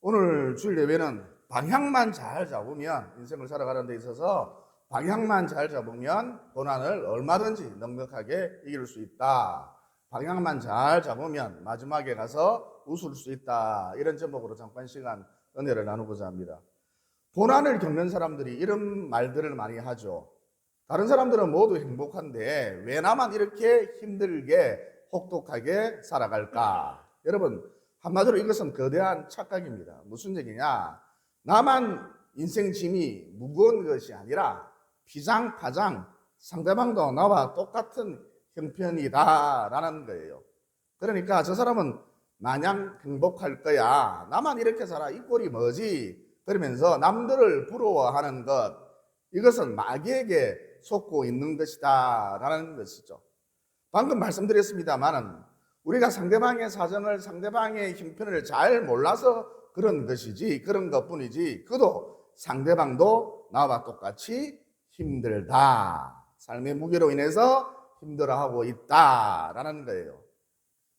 오늘 주일 예배는 방향만 잘 잡으면, 인생을 살아가는 데 있어서 방향만 잘 잡으면 고난을 얼마든지 넉넉하게 이길 수 있다. 방향만 잘 잡으면 마지막에 가서 웃을 수 있다. 이런 제목으로 잠깐 시간 은혜를 나누고자 합니다. 고난을 겪는 사람들이 이런 말들을 많이 하죠. 다른 사람들은 모두 행복한데 왜 나만 이렇게 힘들게 혹독하게 살아갈까? 여러분, 한마디로 이것은 거대한 착각입니다. 무슨 얘기냐? 나만 인생 짐이 무거운 것이 아니라 피장파장 상대방도 나와 똑같은 형편이다라는 거예요. 그러니까 저 사람은 마냥 행복할 거야. 나만 이렇게 살아. 이 꼴이 뭐지? 그러면서 남들을 부러워하는 것, 이것은 마귀에게 속고 있는 것이다 라는 것이죠. 방금 말씀드렸습니다마는 우리가 상대방의 사정을, 상대방의 형편을 잘 몰라서 그런 것이지, 그런 것뿐이지, 그도 상대방도 나와 똑같이 힘들다, 삶의 무게로 인해서 힘들어하고 있다라는 거예요.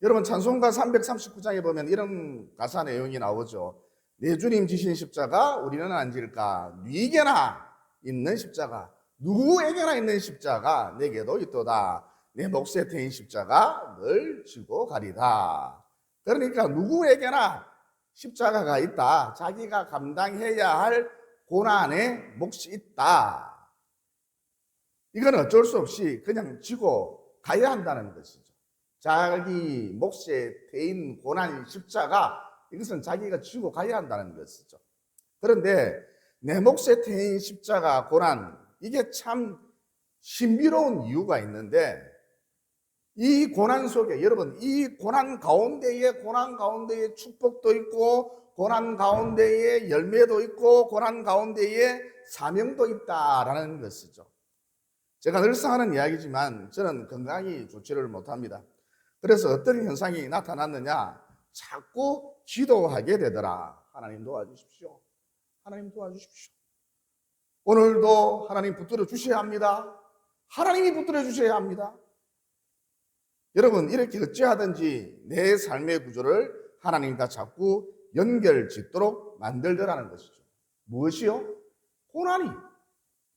여러분, 찬송가 339장에 보면 이런 가사 내용이 나오죠. 내 주님 지신 십자가 우리는 안 질까? 네게나 있는 십자가, 누구에게나 있는 십자가 내게도 있도다. 내 몫에 태인 십자가 늘 지고 가리다. 그러니까 누구에게나 십자가가 있다. 자기가 감당해야 할 고난의 몫이 있다. 이건 어쩔 수 없이 그냥 지고 가야 한다는 것이죠. 자기 몫에 태인 고난인 십자가, 이것은 자기가 지고 가야 한다는 것이죠. 그런데 내 몫에 태인 십자가 고난, 이게 참 신비로운 이유가 있는데, 이 고난 속에, 여러분, 이 고난 가운데에 축복도 있고, 고난 가운데에 열매도 있고, 고난 가운데에 사명도 있다라는 것이죠. 제가 늘상 하는 이야기지만 저는 건강이 좋지를 못합니다. 그래서 어떤 현상이 나타났느냐? 자꾸 기도하게 되더라. 하나님 도와주십시오. 하나님 도와주십시오. 오늘도 하나님 붙들어 주셔야 합니다. 하나님이 붙들어 주셔야 합니다. 여러분, 이렇게 어찌하든지 내 삶의 구조를 하나님과 자꾸 연결 짓도록 만들더라는 것이죠. 무엇이요?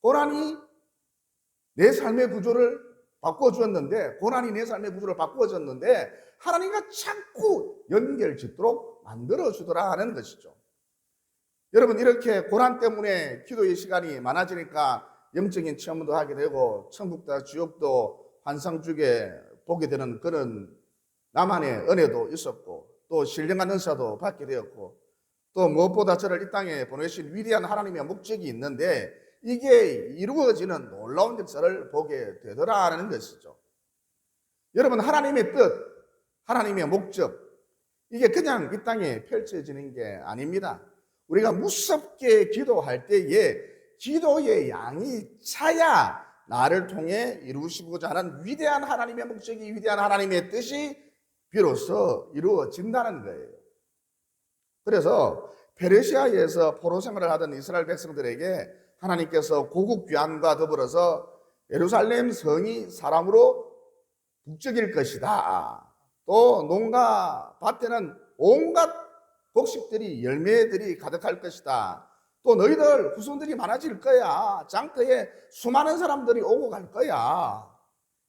고난이 내 삶의 구조를 바꿔주었는데, 고난이 내 삶의 구조를 바꿔줬는데 하나님과 자꾸 연결 짓도록 만들어주더라 하는 것이죠. 여러분, 이렇게 고난 때문에 기도의 시간이 많아지니까 영적인 체험도 하게 되고 천국과 지옥도 환상중에 보게 되는 그런 나만의 은혜도 있었고, 또 신령한 은사도 받게 되었고, 또 무엇보다 저를 이 땅에 보내신 위대한 하나님의 목적이 있는데 이게 이루어지는 놀라운 역사를 보게 되더라는 것이죠. 여러분, 하나님의 뜻, 하나님의 목적, 이게 그냥 이 땅에 펼쳐지는 게 아닙니다. 우리가 무섭게 기도할 때에 기도의 양이 차야 나를 통해 이루시고자 하는 위대한 하나님의 목적이, 위대한 하나님의 뜻이 비로소 이루어진다는 거예요. 그래서 페르시아에서 포로 생활을 하던 이스라엘 백성들에게 하나님께서 고국 귀환과 더불어서 예루살렘 성이 사람으로 북적일 것이다. 또 농가 밭에는 온갖 곡식들이, 열매들이 가득할 것이다. 또 너희들 후손들이 많아질 거야. 장터에 수많은 사람들이 오고 갈 거야.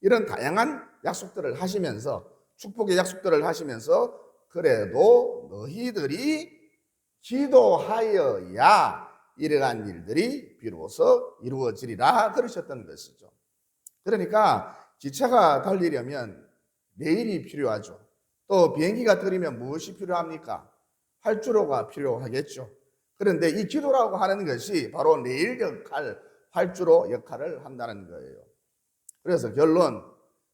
이런 다양한 약속들을 하시면서, 축복의 약속들을 하시면서, 그래도 너희들이 기도하여야 이러한 일들이 비로소 이루어지리라 그러셨던 것이죠. 그러니까 기차가 달리려면 레일이 필요하죠. 또 비행기가 뜨려면 무엇이 필요합니까? 활주로가 필요하겠죠. 그런데 이 기도라고 하는 것이 바로 레일 역할, 활주로 역할을 한다는 거예요. 그래서 결론,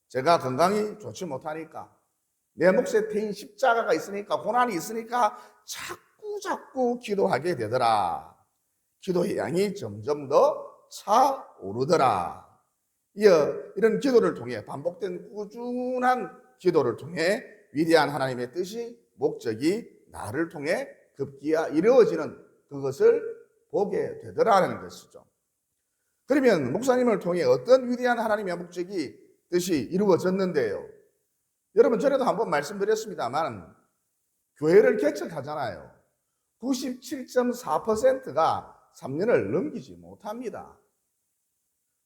제가 건강이 좋지 못하니까, 내 몫에 태인 십자가가 있으니까, 고난이 있으니까 자꾸 기도하게 되더라. 기도의 양이 점점 더 차오르더라. 이런 기도를 통해, 반복된 꾸준한 기도를 통해 위대한 하나님의 뜻이, 목적이 나를 통해 급기야 이루어지는 그것을 보게 되더라는 것이죠. 그러면 목사님을 통해 어떤 위대한 하나님의 목적이, 뜻이 이루어졌는데요? 여러분, 전에도 한번 말씀드렸습니다만 교회를 개척하잖아요. 97.4%가 3년을 넘기지 못합니다.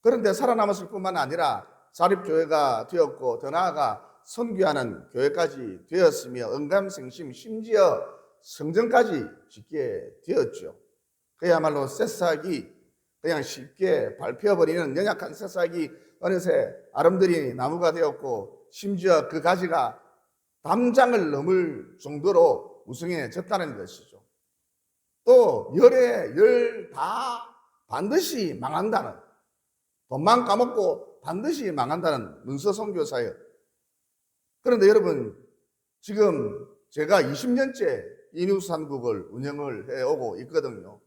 그런데 살아남았을 뿐만 아니라 자립교회가 되었고 더 나아가 선교하는 교회까지 되었으며 언감생심 심지어 성전까지 짓게 되었죠. 그야말로 새싹이 그냥 쉽게 밟혀버리는 연약한 새싹이 어느새 아름드리 나무가 되었고 심지어 그 가지가 담장을 넘을 정도로 무성해졌다는 것이죠. 또 열에 열 다 반드시 망한다는, 돈만 까먹고 반드시 망한다는 문서 선교사예요. 그런데 여러분, 지금 제가 20년째 이뉴스한국을 운영을 해오고 있거든요.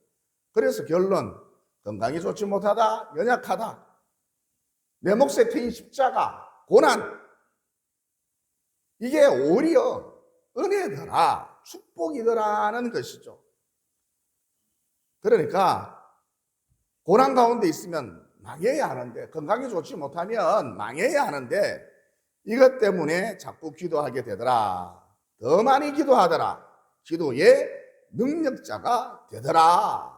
그래서 결론, 건강이 좋지 못하다, 연약하다, 내 몫에 트인 십자가, 고난, 이게 오히려 은혜더라, 축복이더라는 것이죠. 그러니까 고난 가운데 있으면 망해야 하는데, 건강이 좋지 못하면 망해야 하는데 이것 때문에 자꾸 기도하게 되더라. 더 많이 기도하더라. 기도의 능력자가 되더라.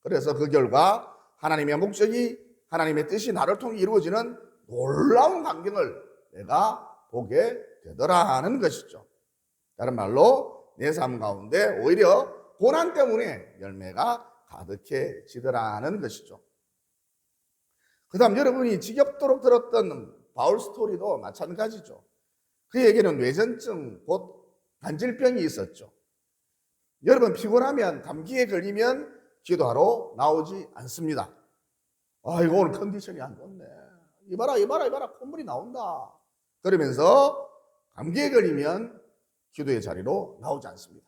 그래서 그 결과 하나님의 목적이, 하나님의 뜻이 나를 통해 이루어지는 놀라운 광경을 내가 보게 되더라는 것이죠. 다른 말로 내 삶 가운데 오히려 고난 때문에 열매가 가득해지더라는 것이죠. 그 다음 여러분이 지겹도록 들었던 바울 스토리도 마찬가지죠. 그에게는 뇌전증, 곧 간질병이 있었죠. 여러분 피곤하면, 감기에 걸리면 기도하러 나오지 않습니다. 이거 오늘 컨디션이 안 좋네. 이봐라 콧물이 나온다. 그러면서 감기에 걸리면 기도의 자리로 나오지 않습니다.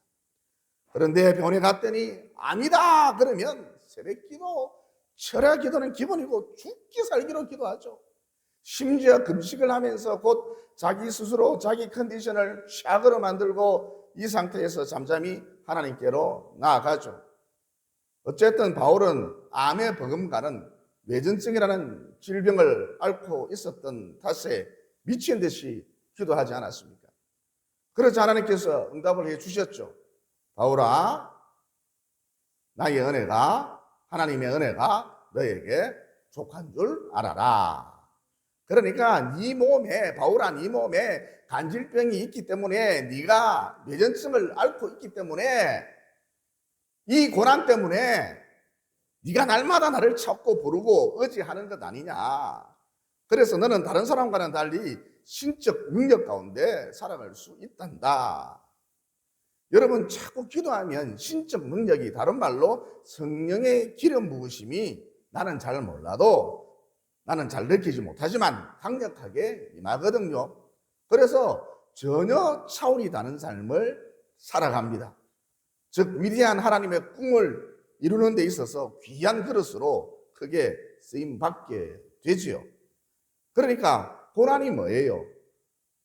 그런데 병원에 갔더니 아니다 그러면 새벽기도, 철야기도는 기본이고 죽기 살기로 기도하죠. 심지어 금식을 하면서 곧 자기 스스로 자기 컨디션을 최악으로 만들고 이 상태에서 잠잠히 하나님께로 나아가죠. 어쨌든 바울은 암에 버금가는 뇌전증이라는 질병을 앓고 있었던 탓에 미친 듯이 기도하지 않았습니까? 그래서 하나님께서 응답을 해 주셨죠. 바울아, 나의 은혜가, 하나님의 은혜가 너에게 족한 줄 알아라. 그러니까 네 몸에, 바울아, 네 몸에 간질병이 있기 때문에, 네가 뇌전증을 앓고 있기 때문에, 이 고난 때문에 네가 날마다 나를 찾고 부르고 의지하는 것 아니냐. 그래서 너는 다른 사람과는 달리 신적 능력 가운데 살아갈 수 있단다. 여러분, 자꾸 기도하면 신적 능력이, 다른 말로 성령의 기름 부으심이 나는 잘 몰라도, 나는 잘 느끼지 못하지만 강력하게 임하거든요. 그래서 전혀 차원이 다른 삶을 살아갑니다. 즉 위대한 하나님의 꿈을 이루는 데 있어서 귀한 그릇으로 크게 쓰임받게 되지요. 그러니까 고난이 뭐예요?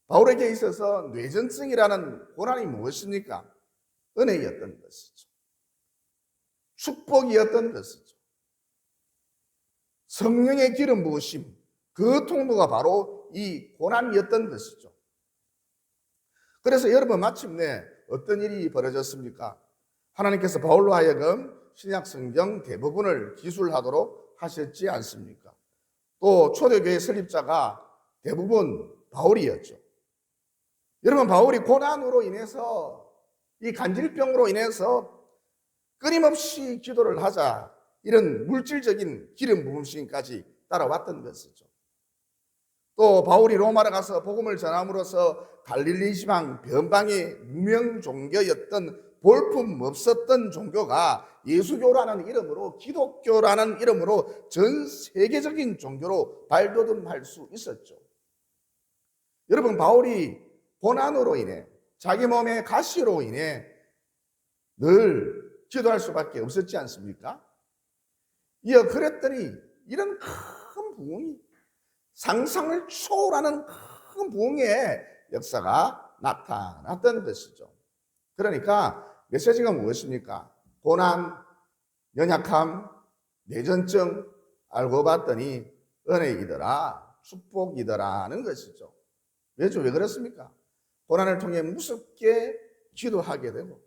바울에게 있어서 뇌전증이라는 고난이 무엇입니까? 은혜였던 것이죠. 축복이었던 것이죠. 성령의 기름 부으심, 그 통로가 바로 이 고난이었던 것이죠. 그래서 여러분, 마침내 어떤 일이 벌어졌습니까? 하나님께서 바울로 하여금 신약 성경 대부분을 기술하도록 하셨지 않습니까? 또 초대교회 설립자가 대부분 바울이었죠. 여러분, 바울이 고난으로 인해서, 이 간질병으로 인해서 끊임없이 기도를 하자, 이런 물질적인 기름 부음심까지 따라왔던 것이죠. 또 바울이 로마로 가서 복음을 전함으로써 갈릴리 지방 변방의 무명 종교였던, 볼품 없었던 종교가 예수교라는 이름으로, 기독교라는 이름으로 전 세계적인 종교로 발돋움할 수 있었죠. 여러분, 바울이 고난으로 인해, 자기 몸의 가시로 인해 늘 기도할 수밖에 없었지 않습니까? 이어 그랬더니 이런 큰 부흥이, 상상을 초월하는 큰 부흥의 역사가 나타났던 것이죠. 그러니까 메시지가 무엇입니까? 고난, 연약함, 뇌전증 알고 봤더니 은혜이더라, 축복이더라는 것이죠. 왜죠? 왜 그렇습니까? 고난을 통해 무섭게 기도하게 되고,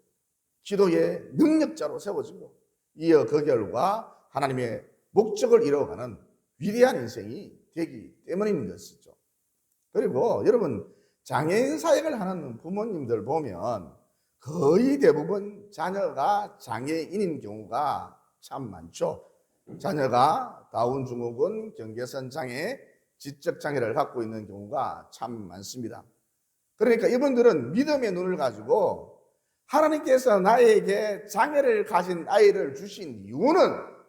기도의 능력자로 세워지고 이어 그 결과 하나님의 목적을 이루어가는 위대한 인생이 되기 때문인 것이죠. 그리고 여러분, 장애인 사역을 하는 부모님들 보면 거의 대부분 자녀가 장애인인 경우가 참 많죠. 자녀가 다운 증후군, 경계선 장애, 지적 장애를 갖고 있는 경우가 참 많습니다. 그러니까 이분들은 믿음의 눈을 가지고 하나님께서 나에게 장애를 가진 아이를 주신 이유는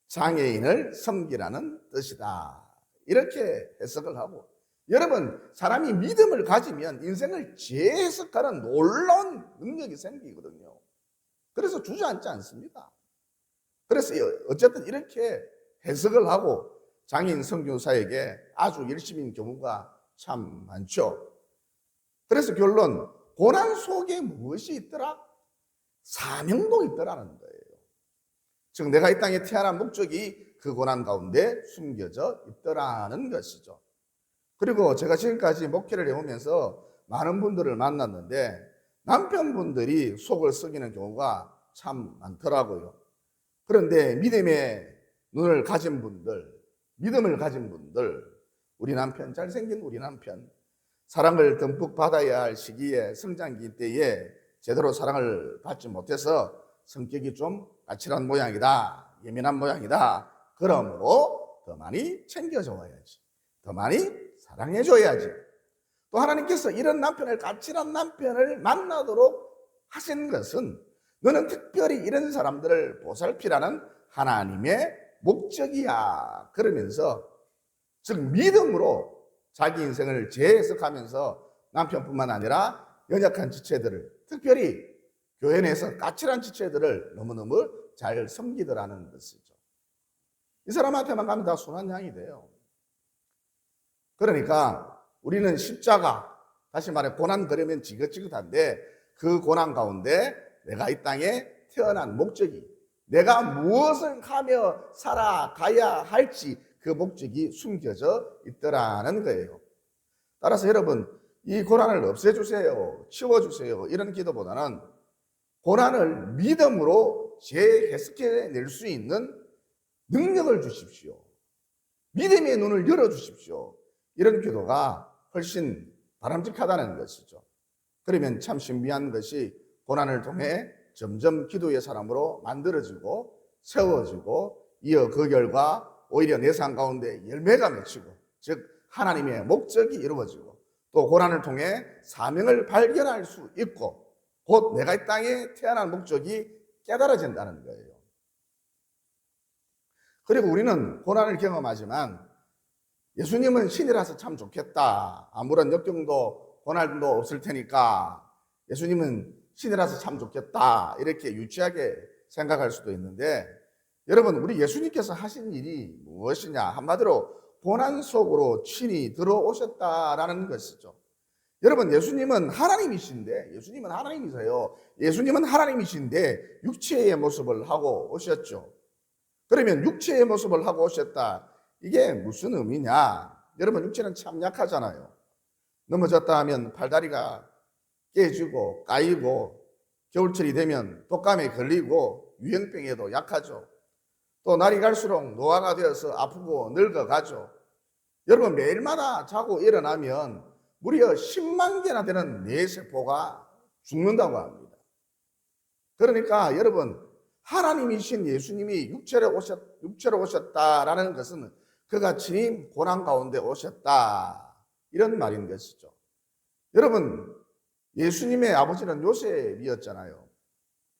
장애인을 섬기라는 뜻이다, 이렇게 해석을 하고, 여러분, 사람이 믿음을 가지면 인생을 재해석하는 놀라운 능력이 생기거든요. 그래서 주저앉지 않습니다. 그래서 어쨌든 이렇게 해석을 하고 장애인 선교사에게 아주 열심인 경우가 참 많죠. 그래서 결론, 고난 속에 무엇이 있더라? 사명도 있더라는 거예요. 즉 내가 이 땅에 태어난 목적이 그 고난 가운데 숨겨져 있더라는 것이죠. 그리고 제가 지금까지 목회를 해오면서 많은 분들을 만났는데 남편분들이 속을 썩이는 경우가 참 많더라고요. 그런데 믿음의 눈을 가진 분들, 믿음을 가진 분들, 우리 남편, 잘생긴 우리 남편, 사랑을 듬뿍 받아야 할 시기에, 성장기 때에 제대로 사랑을 받지 못해서 성격이 좀 까칠한 모양이다, 예민한 모양이다. 그러므로 더 많이 챙겨줘야지, 더 많이 사랑해줘야지. 또 하나님께서 이런 남편을, 까칠한 남편을 만나도록 하신 것은 너는 특별히 이런 사람들을 보살피라는 하나님의 목적이야, 그러면서 즉 믿음으로 자기 인생을 재해석하면서 남편뿐만 아니라 연약한 지체들을, 특별히 교회 내에서 까칠한 지체들을 너무너무 잘 섬기더라는 것이죠. 이 사람한테만 가면 다 순한 양이 돼요. 그러니까 우리는 십자가, 다시 말해 고난 그러면 지긋지긋한데 그 고난 가운데 내가 이 땅에 태어난 목적이, 내가 무엇을 하며 살아가야 할지 그 목적이 숨겨져 있더라는 거예요. 따라서 여러분, 이 고난을 없애주세요, 치워주세요, 이런 기도보다는 고난을 믿음으로 재해석해낼 수 있는 능력을 주십시오, 믿음의 눈을 열어주십시오, 이런 기도가 훨씬 바람직하다는 것이죠. 그러면 참 신비한 것이 고난을 통해 점점 기도의 사람으로 만들어지고 세워지고, 이어 그 결과 오히려 내 삶 가운데 열매가 맺히고, 즉 하나님의 목적이 이루어지고, 또 고난을 통해 사명을 발견할 수 있고, 곧 내가 이 땅에 태어난 목적이 깨달아진다는 거예요. 그리고 우리는 고난을 경험하지만 예수님은 신이라서 참 좋겠다, 아무런 역경도 고난도 없을 테니까 예수님은 신이라서 참 좋겠다, 이렇게 유치하게 생각할 수도 있는데, 여러분, 우리 예수님께서 하신 일이 무엇이냐? 한마디로 고난 속으로 친히 들어오셨다라는 것이죠. 여러분, 예수님은 하나님이신데, 예수님은 하나님이세요. 예수님은 하나님이신데 육체의 모습을 하고 오셨죠. 그러면 육체의 모습을 하고 오셨다, 이게 무슨 의미냐? 여러분, 육체는 참 약하잖아요. 넘어졌다 하면 팔다리가 깨지고 까이고, 겨울철이 되면 독감에 걸리고 유행병에도 약하죠. 또 날이 갈수록 노화가 되어서 아프고 늙어가죠. 여러분, 매일마다 자고 일어나면 무려 10만 개나 되는 뇌세포가 죽는다고 합니다. 그러니까 여러분, 하나님이신 예수님이 육체로 오셨다라는 것은 그가 친히 고난 가운데 오셨다, 이런 말인 것이죠. 여러분, 예수님의 아버지는 요셉이었잖아요.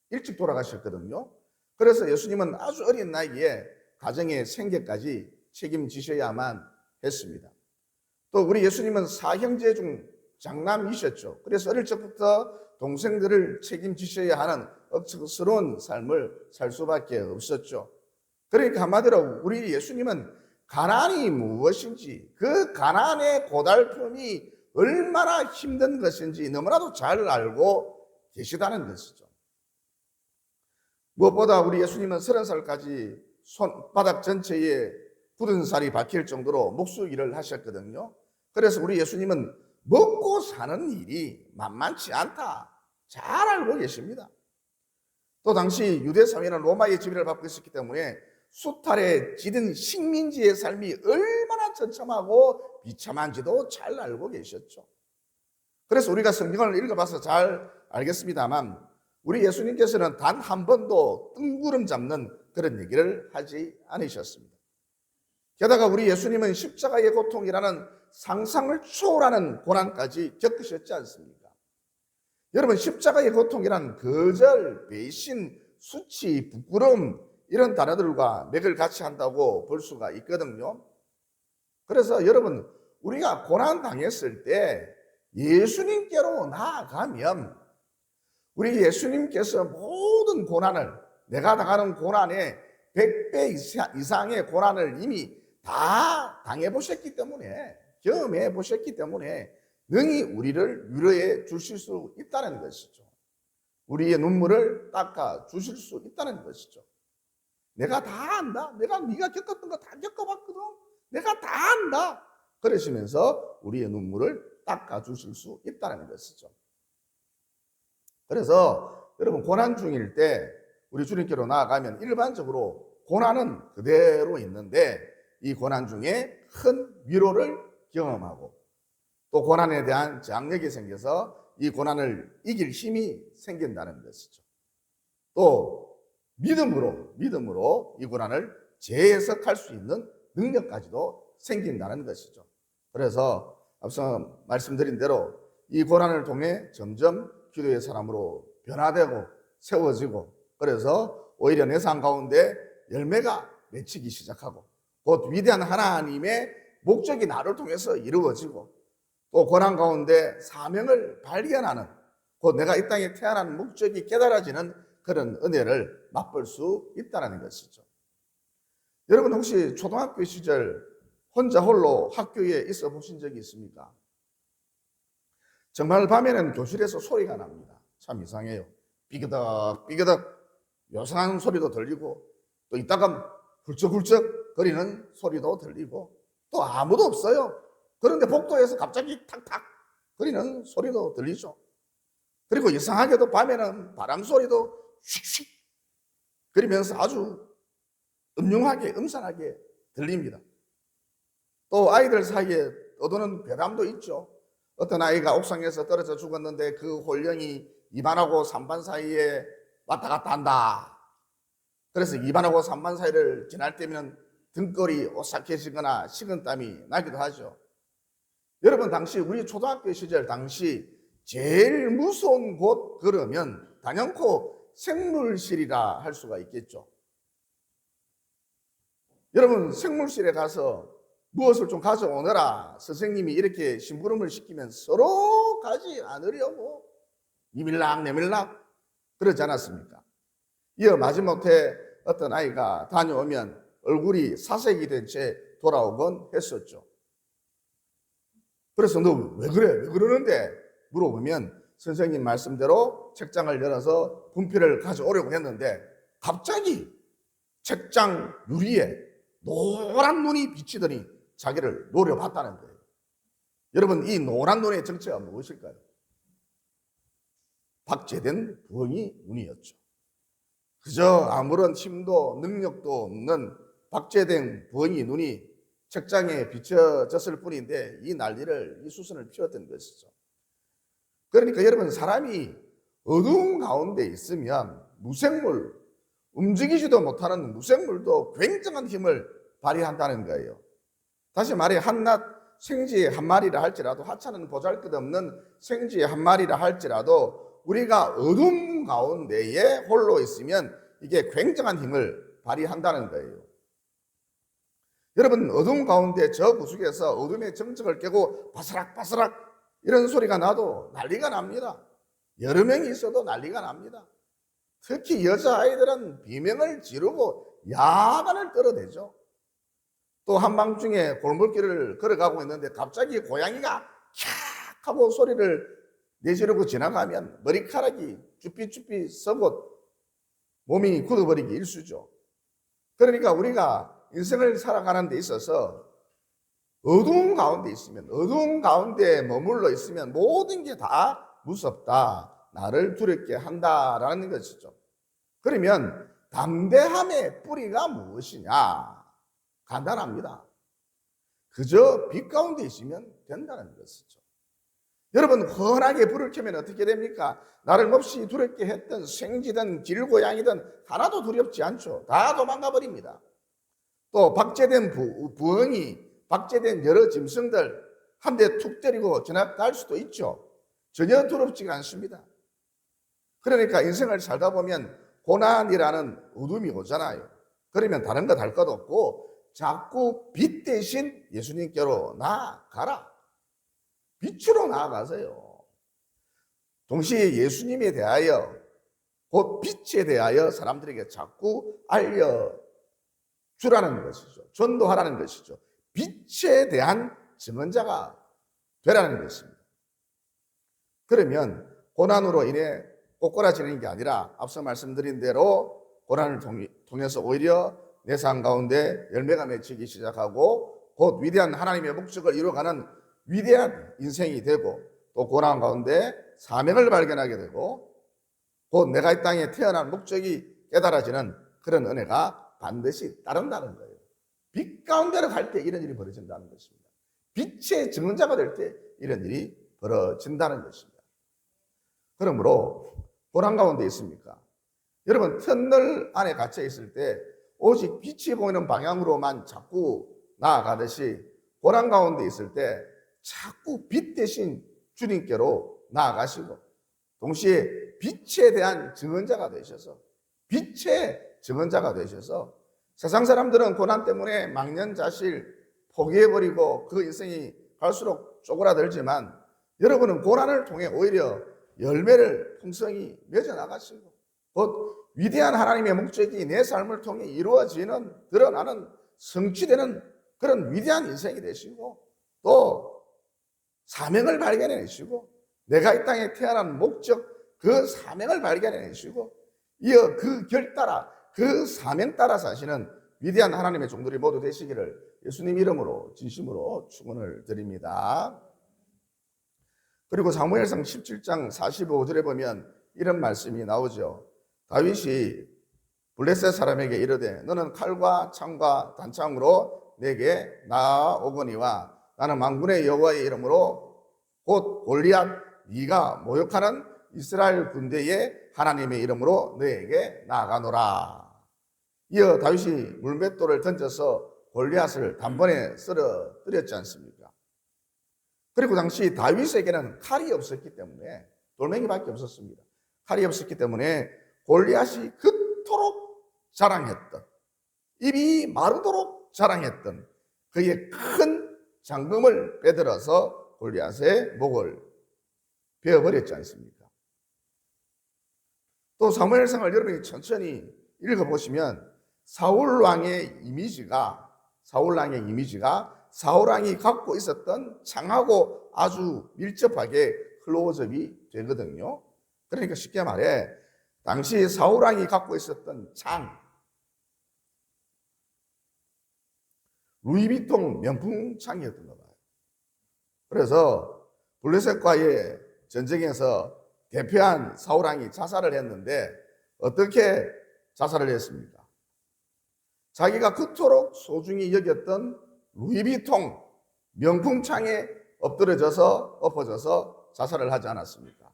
일찍 돌아가셨거든요. 그래서 예수님은 아주 어린 나이에 가정의 생계까지 책임지셔야만 했습니다. 또 우리 예수님은 사형제 중 장남이셨죠. 그래서 어릴 적부터 동생들을 책임지셔야 하는 억척스러운 삶을 살 수밖에 없었죠. 그러니까 한마디로 우리 예수님은 가난이 무엇인지, 그 가난의 고달픔이 얼마나 힘든 것인지 너무나도 잘 알고 계시다는 것이죠. 무엇보다 우리 예수님은 30살까지 손바닥 전체에 굳은 살이 박힐 정도로 목수일을 하셨거든요. 그래서 우리 예수님은 먹고 사는 일이 만만치 않다 잘 알고 계십니다. 또 당시 유대 사회는 로마의 지배를 받고 있었기 때문에 수탈에 찌든 식민지의 삶이 얼마나 처참하고 비참한지도 잘 알고 계셨죠. 그래서 우리가 성경을 읽어봐서 잘 알겠습니다만 우리 예수님께서는 단 한 번도 뜬구름 잡는 그런 얘기를 하지 않으셨습니다. 게다가 우리 예수님은 십자가의 고통이라는 상상을 초월하는 고난까지 겪으셨지 않습니까? 여러분, 십자가의 고통이란 거절, 배신, 수치, 부끄러움 이런 단어들과 맥을 같이 한다고 볼 수가 있거든요. 그래서 여러분, 우리가 고난 당했을 때 예수님께로 나아가면 우리 예수님께서 모든 고난을, 내가 당하는 고난의 100배 이상의 고난을 이미 다 당해보셨기 때문에, 경험해 보셨기 때문에 능히 우리를 위로해 주실 수 있다는 것이죠. 우리의 눈물을 닦아 주실 수 있다는 것이죠. 내가 다 안다. 네가 겪었던 거 다 겪어봤거든. 내가 다 안다. 그러시면서 우리의 눈물을 닦아 주실 수 있다는 것이죠. 그래서 여러분, 고난 중일 때 우리 주님께로 나아가면 일반적으로 고난은 그대로 있는데 이 고난 중에 큰 위로를 경험하고 또 고난에 대한 장력이 생겨서 이 고난을 이길 힘이 생긴다는 것이죠. 또 믿음으로 이 고난을 재해석할 수 있는 능력까지도 생긴다는 것이죠. 그래서 앞서 말씀드린 대로 이 고난을 통해 점점 기도의 사람으로 변화되고 세워지고, 그래서 오히려 내 삶 가운데 열매가 맺히기 시작하고 곧 위대한 하나님의 목적이 나를 통해서 이루어지고 또 고난 가운데 사명을 발견하는, 곧 내가 이 땅에 태어난 목적이 깨달아지는 그런 은혜를 맛볼 수 있다는 것이죠. 여러분, 혹시 초등학교 시절 혼자 홀로 학교에 있어 보신 적이 있습니까? 정말 밤에는 교실에서 소리가 납니다. 참 이상해요. 삐그덕 삐그덕 요상한 소리도 들리고 또 이따가 훌쩍훌쩍 거리는 소리도 들리고 또 아무도 없어요. 그런데 복도에서 갑자기 탁탁 거리는 소리도 들리죠. 그리고 이상하게도 밤에는 바람 소리도 휙휙 그리면서 아주 음흉하게 음산하게 들립니다. 또 아이들 사이에 떠도는 괴담도 있죠. 어떤 아이가 옥상에서 떨어져 죽었는데 그 홀령이 2반하고 3반 사이에 왔다 갔다 한다. 그래서 2반하고 3반 사이를 지날 때면 등골이 오싹해지거나 식은땀이 나기도 하죠. 여러분, 당시 우리 초등학교 시절 당시 제일 무서운 곳 그러면 단연코 생물실이라 할 수가 있겠죠. 여러분, 생물실에 가서 무엇을 좀 가져오너라 선생님이 이렇게 심부름을 시키면 서로 가지 않으려고 이밀락 내밀락 그러지 않았습니까? 이어 마지못해 어떤 아이가 다녀오면 얼굴이 사색이 된 채 돌아오곤 했었죠. 그래서 너 왜 그래? 왜 그러는데? 물어보면 선생님 말씀대로 책장을 열어서 분필을 가져오려고 했는데 갑자기 책장 유리에 노란 눈이 비치더니 자기를 노려봤다는 거예요. 여러분, 이 노란 눈의 정체가 무엇일까요? 박제된 부엉이 눈이었죠. 그저 아무런 힘도 능력도 없는 박제된 부엉이 눈이 책장에 비춰졌을 뿐인데 이 난리를, 이 수선을 피웠던 것이죠. 그러니까 여러분, 사람이 어두운 가운데 있으면 무생물, 움직이지도 못하는 무생물도 굉장한 힘을 발휘한다는 거예요. 다시 말해 한낱 생쥐의 한 마리라 할지라도, 하찮은 보잘것없는 생쥐의 한 마리라 할지라도 우리가 어둠 가운데에 홀로 있으면 이게 굉장한 힘을 발휘한다는 거예요. 여러분, 어둠 가운데 저 구석에서 어둠의 정적을 깨고 바스락바스락 이런 소리가 나도 난리가 납니다. 여러 명이 있어도 난리가 납니다. 특히 여자아이들은 비명을 지르고 야단을 떨어대죠. 또 한밤중에 골목길을 걸어가고 있는데 갑자기 고양이가 캬 하고 소리를 내지르고 지나가면 머리카락이 쭈삐쭈삐 서고 몸이 굳어버리기 일쑤죠. 그러니까 우리가 인생을 살아가는 데 있어서 어두운 가운데 있으면, 어두운 가운데 머물러 있으면 모든 게 다 무섭다, 나를 두렵게 한다라는 것이죠. 그러면 담대함의 뿌리가 무엇이냐? 간단합니다. 그저 빛 가운데 있으면 된다는 것이죠. 여러분, 훤하게 불을 켜면 어떻게 됩니까? 나름없이 두렵게 했던 생쥐든 길고양이든 하나도 두렵지 않죠. 다 도망가 버립니다. 또 박제된 부엉이, 박제된 여러 짐승들 한 대 툭 때리고 지나갈 수도 있죠. 전혀 두렵지가 않습니다. 그러니까 인생을 살다 보면 고난이라는 어둠이 오잖아요. 그러면 다른 것 할 것 없고 자꾸 빛 대신 예수님께로 나아가라. 빛으로 나아가세요. 동시에 예수님에 대하여, 곧 빛에 대하여 사람들에게 자꾸 알려주라는 것이죠. 전도하라는 것이죠. 빛에 대한 증언자가 되라는 것입니다. 그러면 고난으로 인해 꼬꾸라지는 게 아니라 앞서 말씀드린 대로 고난을 통해서 오히려 내 삶 가운데 열매가 맺히기 시작하고 곧 위대한 하나님의 목적을 이루어가는 위대한 인생이 되고 또 고난 가운데 사명을 발견하게 되고 곧 내가 이 땅에 태어난 목적이 깨달아지는 그런 은혜가 반드시 따른다는 거예요. 빛 가운데로 갈 때 이런 일이 벌어진다는 것입니다. 빛의 증언자가 될 때 이런 일이 벌어진다는 것입니다. 그러므로 고난 가운데 있습니까? 여러분, 터널 안에 갇혀 있을 때 오직 빛이 보이는 방향으로만 자꾸 나아가듯이 고난 가운데 있을 때 자꾸 빛 대신 주님께로 나아가시고 동시에 빛에 대한 증언자가 되셔서 세상 사람들은 고난 때문에 망연자실 포기해버리고 그 인생이 갈수록 쪼그라들지만 여러분은 고난을 통해 오히려 열매를 풍성히 맺어나가시고 곧 위대한 하나님의 목적이 내 삶을 통해 이루어지는, 드러나는, 성취되는 그런 위대한 인생이 되시고 또 사명을 발견해내시고 내가 이 땅에 태어난 목적, 그 사명을 발견해내시고 이어 그 결 따라, 그 사명 따라 사시는 위대한 하나님의 종들이 모두 되시기를 예수님 이름으로 진심으로 축원을 드립니다. 그리고 사무엘상 17장 45절에 보면 이런 말씀이 나오죠. 다윗이 블레셋 사람에게 이르되 너는 칼과 창과 단창으로 내게 나아오거니와 나는 만군의 여호와의 이름으로 곧 골리앗 네가 모욕하는 이스라엘 군대의 하나님의 이름으로 너에게 나아가노라. 이어 다윗이 물맷돌을 던져서 골리앗을 단번에 쓰러뜨렸지 않습니까? 그리고 당시 다윗에게는 칼이 없었기 때문에 돌멩이밖에 없었습니다. 칼이 없었기 때문에 골리앗이 그토록 자랑했던, 입이 마르도록 자랑했던 그의 큰 장검을 빼들어서 골리앗의 목을 베어버렸지 않습니까? 또 사무엘상을 여러분이 천천히 읽어보시면 사울 왕의 이미지가 사울 왕이 갖고 있었던 창하고 아주 밀접하게 클로즈업이 되거든요. 그러니까 쉽게 말해 당시 사울 왕이 갖고 있었던 창, 루이비통 명품 창이었던 거 봐요. 그래서 블레셋과의 전쟁에서 대표한 사울 왕이 자살을 했는데 어떻게 자살을 했습니까? 자기가 그토록 소중히 여겼던 루이비통 명품 창에 엎어져서 자살을 하지 않았습니까?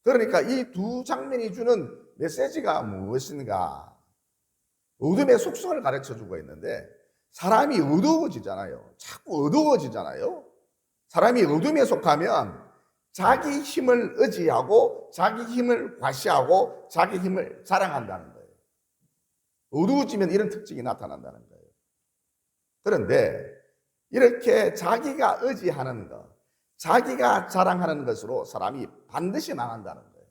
그러니까 이 두 장면이 주는 메시지가 무엇인가? 어둠의 속성을 가르쳐주고 있는데 사람이 어두워지잖아요. 자꾸 어두워지잖아요. 사람이 어둠에 속하면 자기 힘을 의지하고 자기 힘을 과시하고 자기 힘을 자랑한다는 거예요. 어두워지면 이런 특징이 나타난다는 거예요. 그런데 이렇게 자기가 의지하는 것, 자기가 자랑하는 것으로 사람이 반드시 망한다는 거예요.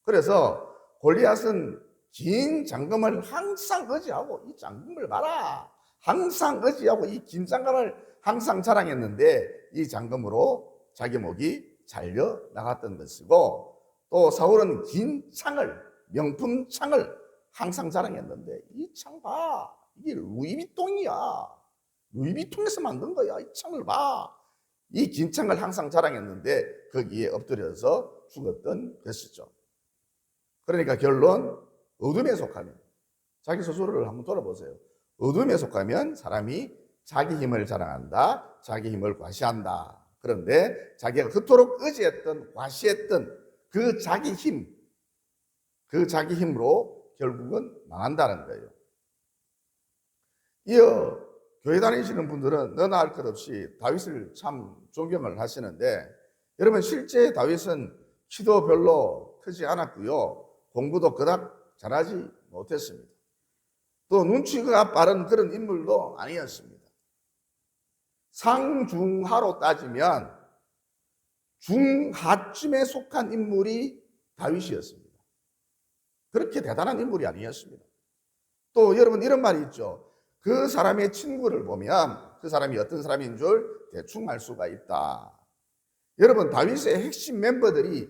그래서 골리앗은 긴 장검을 항상 의지하고 이 장검을 봐라. 항상 의지하고 이 긴 장검을 항상 자랑했는데 이 장검으로 자기 목이 잘려 나갔던 것이고 또 사울은 긴 창을, 명품 창을 항상 자랑했는데 이 창 봐. 이게 루이비통이야. 루이비통에서 만든 거야. 이 창을 봐. 이 긴 창을 항상 자랑했는데 거기에 엎드려서 죽었던 것이죠. 그러니까 결론, 어둠에 속하면, 자기 스스로를 한번 돌아보세요. 어둠에 속하면 사람이 자기 힘을 자랑한다, 자기 힘을 과시한다. 그런데 자기가 그토록 의지했던, 과시했던 그 자기 힘으로 결국은 망한다는 거예요. 이어 교회 다니시는 분들은 너나 할 것 없이 다윗을 참 존경을 하시는데, 여러분 실제 다윗은 키도 별로 크지 않았고요, 공부도 그닥 잘하지 못했습니다. 또 눈치가 빠른 그런 인물도 아니었습니다. 상중하로 따지면 중하쯤에 속한 인물이 다윗이었습니다. 그렇게 대단한 인물이 아니었습니다. 또 여러분 이런 말이 있죠. 그 사람의 친구를 보면 그 사람이 어떤 사람인 줄 대충 알 수가 있다. 여러분 다윗의 핵심 멤버들이,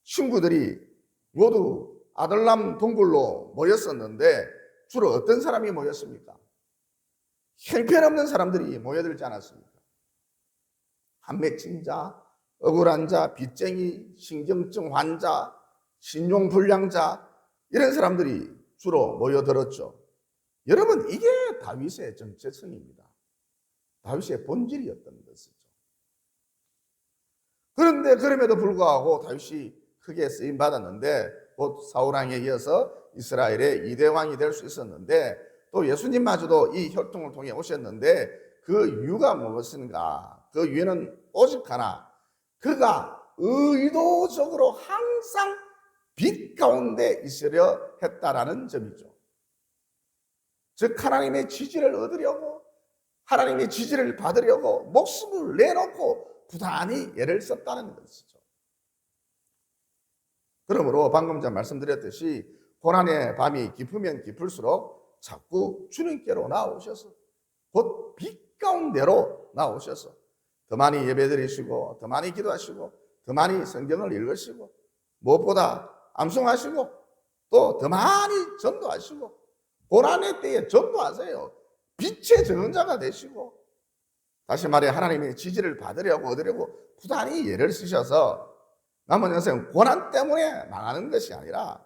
친구들이 모두 아들람 동굴로 모였었는데 주로 어떤 사람이 모였습니까? 형편없는 사람들이 모여들지 않았습니까? 한맺힌자, 억울한 자, 빚쟁이, 신경증 환자, 신용불량자, 이런 사람들이 주로 모여들었죠. 여러분 이게 다윗의 정체성입니다. 다윗의 본질이었던 것이죠. 그런데 그럼에도 불구하고 다윗이 크게 쓰임받았는데 곧 사울왕에 이어서 이스라엘의 2대 왕이 될 수 있었는데, 또 예수님마저도 이 혈통을 통해 오셨는데 그 이유가 무엇인가? 그 이유는 오직 하나, 그가 의도적으로 항상 빛 가운데 있으려 했다라는 점이죠. 즉 하나님의 지지를 얻으려고, 하나님의 지지를 받으려고 목숨을 내놓고 부단히 애를 썼다는 것이죠. 그러므로 방금 전 말씀드렸듯이 고난의 밤이 깊으면 깊을수록 자꾸 주님께로 나오셔서, 곧 빛 가운데로 나오셔서 더 많이 예배드리시고, 더 많이 기도하시고, 더 많이 성경을 읽으시고, 무엇보다 암송하시고, 또 더 많이 전도하시고, 고난의 때에 전도하세요. 빛의 증언자가 되시고, 다시 말해 하나님의 지지를 받으려고 얻으려고 부단히 예를 쓰셔서 남은 인생 고난 때문에 망하는 것이 아니라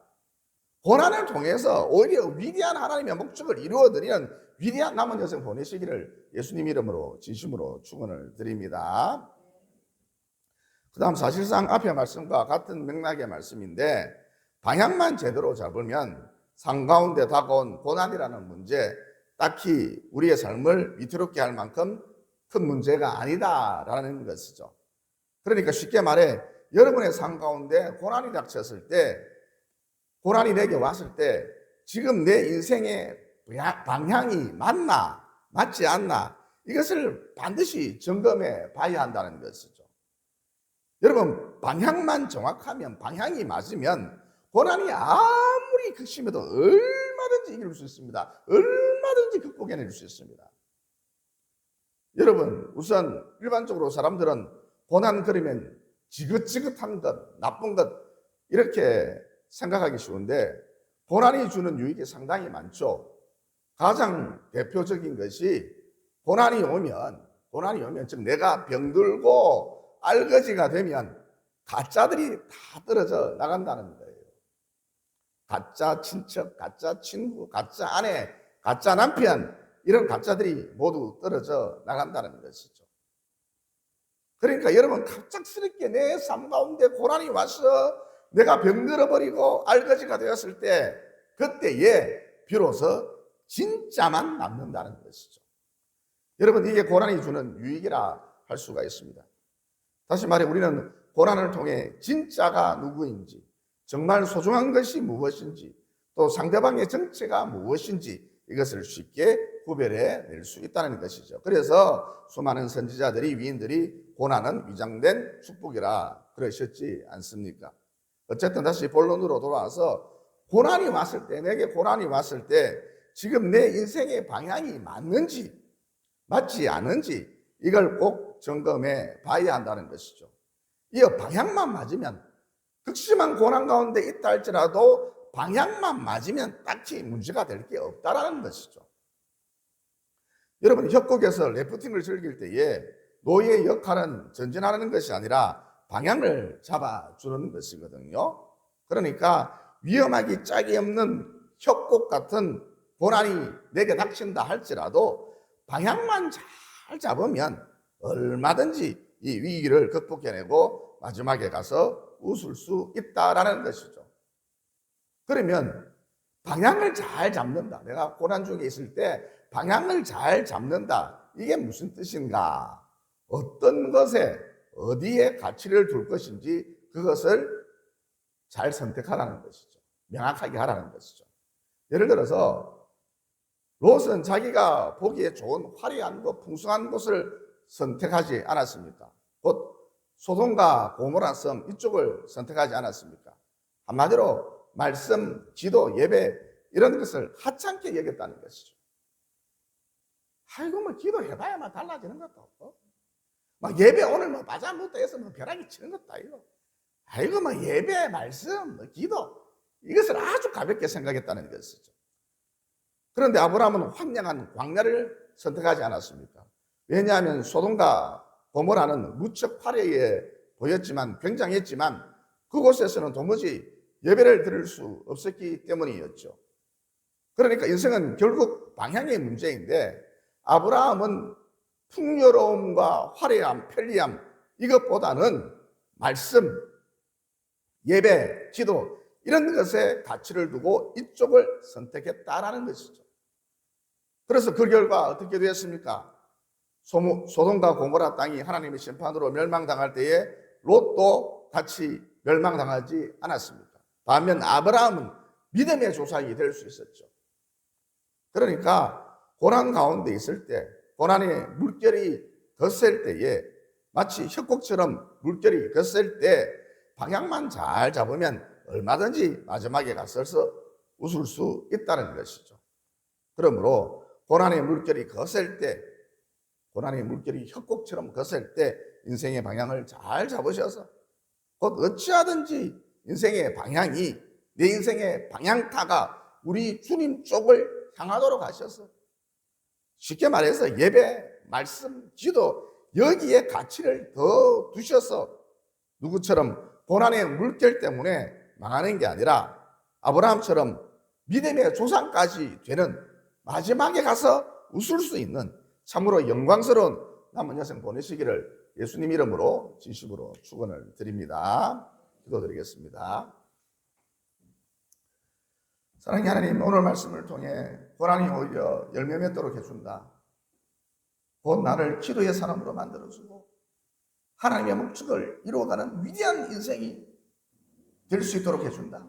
고난을 통해서 오히려 위대한 하나님의 목적을 이루어드리는 위대한 남은 여생 보내시기를 예수님 이름으로 진심으로 축원을 드립니다. 그 다음 사실상 앞의 말씀과 같은 맥락의 말씀인데, 방향만 제대로 잡으면 상가운데 다가온 고난이라는 문제, 딱히 우리의 삶을 위태롭게 할 만큼 큰 문제가 아니다라는 것이죠. 그러니까 쉽게 말해 여러분의 삶 가운데 고난이 닥쳤을 때, 고난이 내게 왔을 때 지금 내 인생의 방향이 맞나 맞지 않나, 이것을 반드시 점검해 봐야 한다는 것이죠. 여러분 방향만 정확하면, 방향이 맞으면 고난이 아무리 극심해도 얼마든지 이길 수 있습니다. 얼마든지 극복해낼 수 있습니다. 여러분 우선 일반적으로 사람들은 고난 그러면 지긋지긋한 것, 나쁜 것 이렇게 생각하기 쉬운데, 고난이 주는 유익이 상당히 많죠. 가장 대표적인 것이 고난이 오면 즉 내가 병들고 알거지가 되면 가짜들이 다 떨어져 나간다는 거예요. 가짜 친척, 가짜 친구, 가짜 아내, 가짜 남편, 이런 가짜들이 모두 떨어져 나간다는 것이죠. 그러니까 여러분 갑작스럽게 내 삶 가운데 고난이 와서 내가 병들어버리고 알거지가 되었을 때, 그때에 비로소 진짜만 남는다는 것이죠. 여러분 이게 고난이 주는 유익이라 할 수가 있습니다. 다시 말해 우리는 고난을 통해 진짜가 누구인지, 정말 소중한 것이 무엇인지, 또 상대방의 정체가 무엇인지 이것을 쉽게 구별해 낼 수 있다는 것이죠. 그래서 수많은 선지자들이, 위인들이 고난은 위장된 축복이라 그러셨지 않습니까? 어쨌든 다시 본론으로 돌아와서 고난이 왔을 때, 내게 고난이 왔을 때 지금 내 인생의 방향이 맞는지 맞지 않은지 이걸 꼭 점검해 봐야 한다는 것이죠. 이어 방향만 맞으면, 극심한 고난 가운데 있다 할지라도 방향만 맞으면 딱히 문제가 될 게 없다라는 것이죠. 여러분 협곡에서 래프팅을 즐길 때에 노예의 역할은 전진하는 것이 아니라 방향을 잡아주는 것이거든요. 그러니까 위험하기 짝이 없는 협곡 같은 고난이 내게 닥친다 할지라도 방향만 잘 잡으면 얼마든지 이 위기를 극복해내고 마지막에 가서 웃을 수 있다라는 것이죠. 그러면 방향을 잘 잡는다. 내가 고난 중에 있을 때 방향을 잘 잡는다. 이게 무슨 뜻인가? 어떤 것에 어디에 가치를 둘 것인지 그것을 잘 선택하라는 것이죠. 명확하게 하라는 것이죠. 예를 들어서 롯은 자기가 보기에 좋은 화려한 곳, 풍성한 곳을 선택하지 않았습니까? 곧 소돔과 고모라 섬 이쪽을 선택하지 않았습니까? 한마디로 말씀, 기도, 예배 이런 것을 하찮게 여겼다는 것이죠. 아이고 뭐 기도해봐야만 달라지는 것도 없고 막 예배 오늘 뭐 맞아부터 해서 뭐 벼락이 치는 것도 아니고 아이고 뭐 예배, 말씀, 뭐 기도 이것을 아주 가볍게 생각했다는 것이죠. 그런데 아브라함은 황량한 광야를 선택하지 않았습니까? 왜냐하면 소돔과 고모라는 무척 화려해 보였지만 굉장했지만 그곳에서는 도무지 예배를 드릴 수 없었기 때문이었죠. 그러니까 인생은 결국 방향의 문제인데 아브라함은 풍요로움과 화려함, 편리함 이것보다는 말씀, 예배, 기도 이런 것에 가치를 두고 이쪽을 선택했다라는 것이죠. 그래서 그 결과 어떻게 되었습니까? 소돔과 고모라 땅이 하나님의 심판으로 멸망당할 때에 롯도 같이 멸망당하지 않았습니까? 반면 아브라함은 믿음의 조상이 될 수 있었죠. 그러니까 고난 가운데 있을 때, 고난의 물결이 거셀 때에 마치 협곡처럼 물결이 거셀 때 방향만 잘 잡으면 얼마든지 마지막에 가서 웃을 수 있다는 것이죠. 그러므로 고난의 물결이 거셀 때, 고난의 물결이 협곡처럼 거셀 때 인생의 방향을 잘 잡으셔서 곧 어찌하든지 인생의 방향이 내 인생의 방향타가 우리 주님 쪽을 향하도록 하셔서 쉽게 말해서 예배, 말씀, 기도 여기에 가치를 더 두셔서 누구처럼 고난의 물결 때문에 망하는 게 아니라 아브라함처럼 믿음의 조상까지 되는 마지막에 가서 웃을 수 있는 참으로 영광스러운 남은 여생 보내시기를 예수님 이름으로 진심으로 축원을 드립니다. 기도드리겠습니다. 사랑하는 하나님, 오늘 말씀을 통해 고난이 오히려 열매 맺도록 해준다. 곧 나를 기도의 사람으로 만들어주고 하나님의 목적을 이루어가는 위대한 인생이 될 수 있도록 해준다.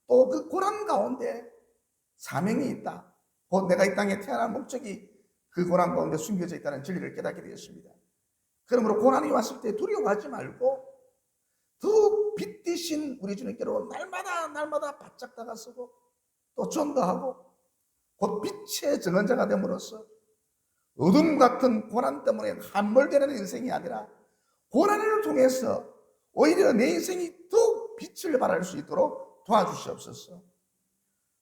또 그 고난 가운데 사명이 있다. 곧 내가 이 땅에 태어난 목적이 그 고난 가운데 숨겨져 있다는 진리를 깨닫게 되었습니다. 그러므로 고난이 왔을 때 두려워하지 말고 더 빛되신 우리 주님께로 날마다 바짝 다가서고 또 전도하고 곧 빛의 증언자가 됨으로써 어둠 같은 고난 때문에 함몰되는 인생이 아니라 고난을 통해서 오히려 내 인생이 더 빛을 발할 수 있도록 도와주시옵소서.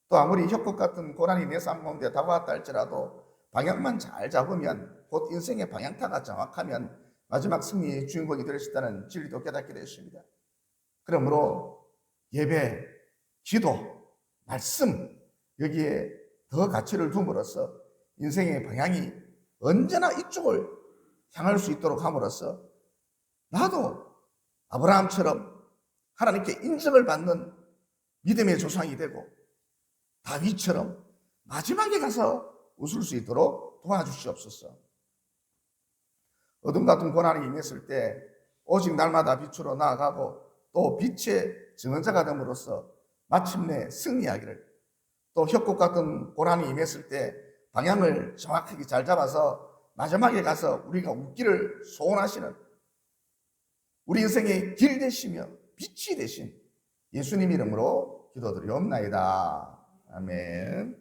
또 아무리 협곡 같은 고난이 내 삶 가운데 다가왔다 할지라도 방향만 잘 잡으면 곧 인생의 방향타가 정확하면 마지막 승리의 주인공이 될 수 있다는 진리도 깨닫게 되었습니다. 그러므로 예배, 기도, 말씀 여기에 더 가치를 둠으로써 인생의 방향이 언제나 이쪽을 향할 수 있도록 함으로써 나도 아브라함처럼 하나님께 인정을 받는 믿음의 조상이 되고 다윗처럼 마지막에 가서 웃을 수 있도록 도와주시옵소서. 어둠 같은 고난이 임했을 때 오직 날마다 빛으로 나아가고 또 빛의 증언자가 됨으로써 마침내 승리하기를, 또 협곡 같은 고난이 임했을 때 방향을 정확하게 잘 잡아서 마지막에 가서 우리가 웃기를 소원하시는 우리 인생의 길 되시며 빛이 되신 예수님 이름으로 기도드리옵나이다. 아멘.